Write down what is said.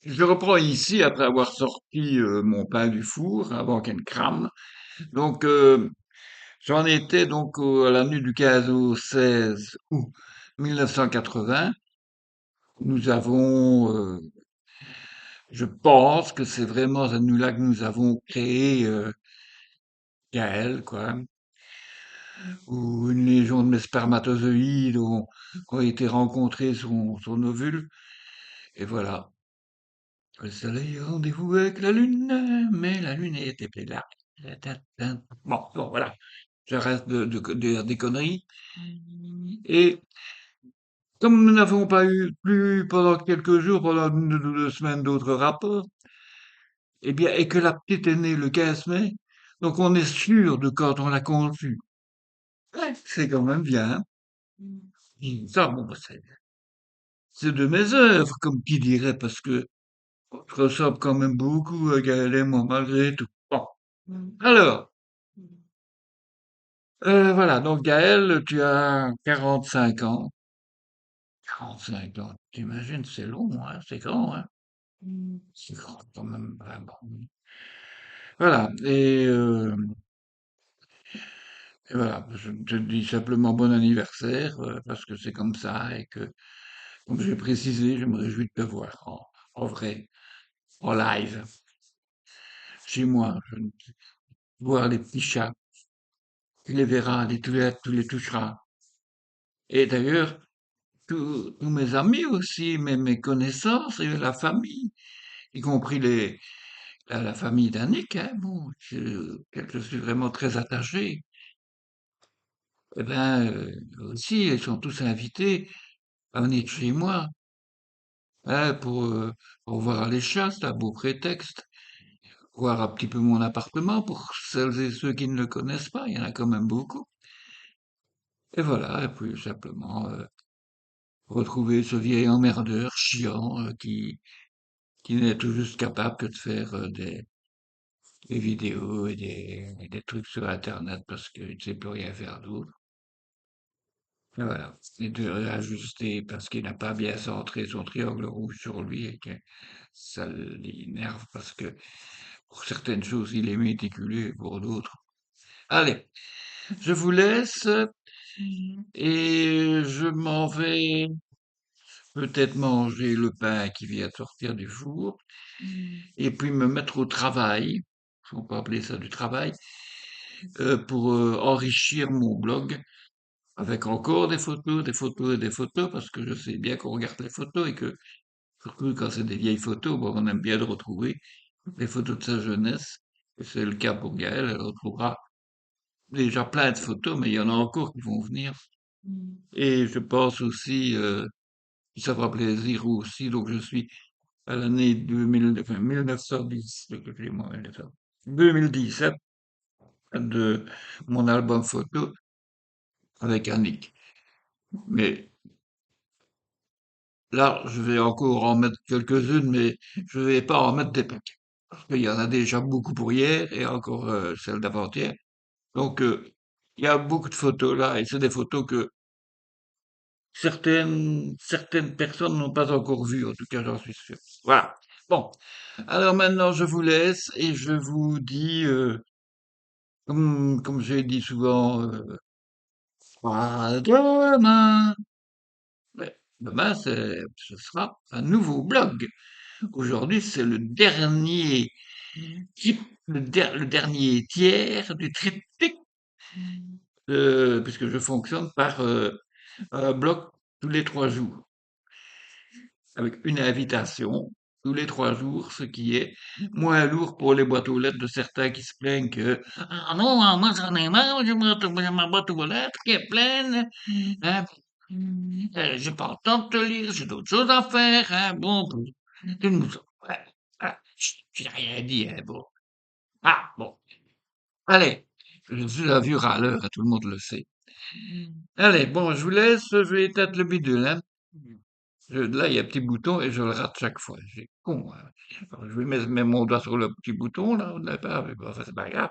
Je reprends ici après avoir sorti mon pain du four avant qu'elle crame. Donc j'en étais donc à la nuit du 15 au 16 août 1980. Nous avons, je pense que c'est vraiment cette nuit-là que nous avons créé Gaël, quoi, où une légion de mes spermatozoïdes ont été rencontrés sur son ovule. Et voilà. Le soleil a rendez-vous avec la lune, mais la lune était plus là. Bon, voilà. J'arrête de dire des conneries. Et comme nous n'avons pas eu plus pendant quelques jours, pendant une ou deux semaines d'autres rapports, eh bien, et que la petite est née le 15 mai, donc on est sûr de quand on l'a conçue. Ouais, c'est quand même bien, hein. Ça, bon, bah, c'est de mes œuvres, comme qui dirait, parce que je ressemble quand même beaucoup à Gaël et moi, malgré tout. Bon. Alors, voilà, donc Gaël, tu as 45 ans. 45 ans, t'imagines, c'est long, hein, c'est grand, hein. C'est grand quand même, vraiment. Voilà, et voilà, je te dis simplement bon anniversaire, parce que c'est comme ça, et que, comme j'ai précisé, je me réjouis de te voir en vrai, en live, chez moi. Voir les petits chats, tu les verras, tu les toucheras. Et d'ailleurs, tous mes amis aussi, mes connaissances et la famille, y compris la famille d'Annick, hein, bon, auquel je suis vraiment très attaché, eh ben, aussi, ils sont tous invités à venir chez moi, hein, pour voir les chats, c'est un beau prétexte. Voir un petit peu mon appartement pour celles et ceux qui ne le connaissent pas, il y en a quand même beaucoup. Et voilà, et puis simplement retrouver ce vieil emmerdeur chiant qui n'est tout juste capable que de faire des vidéos et des trucs sur Internet parce qu'il ne sait plus rien faire d'autre. Et voilà. Et de réajuster parce qu'il n'a pas bien centré son triangle rouge sur lui et que ça l'énerve parce que pour certaines choses, il est méticuleux et pour d'autres. Allez, je vous laisse et je m'en vais peut-être manger le pain qui vient de sortir du four et puis me mettre au travail, si on peut appeler ça du travail, pour enrichir mon blog avec encore des photos et des photos, parce que je sais bien qu'on regarde les photos et que, surtout quand c'est des vieilles photos, bon, on aime bien de retrouver les photos de sa jeunesse. Et c'est le cas pour Gaëlle, elle retrouvera déjà plein de photos, mais il y en a encore qui vont venir. Et je pense aussi, ça fera plaisir aussi, donc je suis à l'année 2000, enfin 1910, excusez-moi, 2017 de mon album photo avec Annick. Mais là, je vais encore en mettre quelques-unes, mais je vais pas en mettre des paquets. Parce qu'il y en a déjà beaucoup pour hier et encore celle d'avant-hier. Donc, il y a beaucoup de photos là, et c'est des photos que certaines personnes n'ont pas encore vues, en tout cas, j'en suis sûr. Voilà. Bon. Alors maintenant, je vous laisse et je vous dis, comme j'ai dit souvent, à demain. Mais demain, ce sera un nouveau blog. Aujourd'hui, c'est le dernier type, le dernier tiers du triptyque, puisque je fonctionne par un bloc tous les 3 jours, avec une invitation tous les 3 jours, ce qui est moins lourd pour les boîtes aux lettres de certains qui se plaignent que ah non, moi j'en ai marre, j'ai ma boîte aux lettres qui est pleine, hein, j'ai pas le temps de te lire, j'ai d'autres choses à faire, hein, bon, tu nous, ouais, ah, chut, j'ai rien dit, hein, bon. Ah, bon. Allez, je suis un vieux râleur, et tout le monde le sait. Allez, bon, je vous laisse, je vais éteindre le bidule, hein. Là, il y a un petit bouton et je le rate chaque fois. C'est con, hein. Alors, je vais mettre mon doigt sur le petit bouton, là, au départ, mais bon, enfin, c'est pas grave.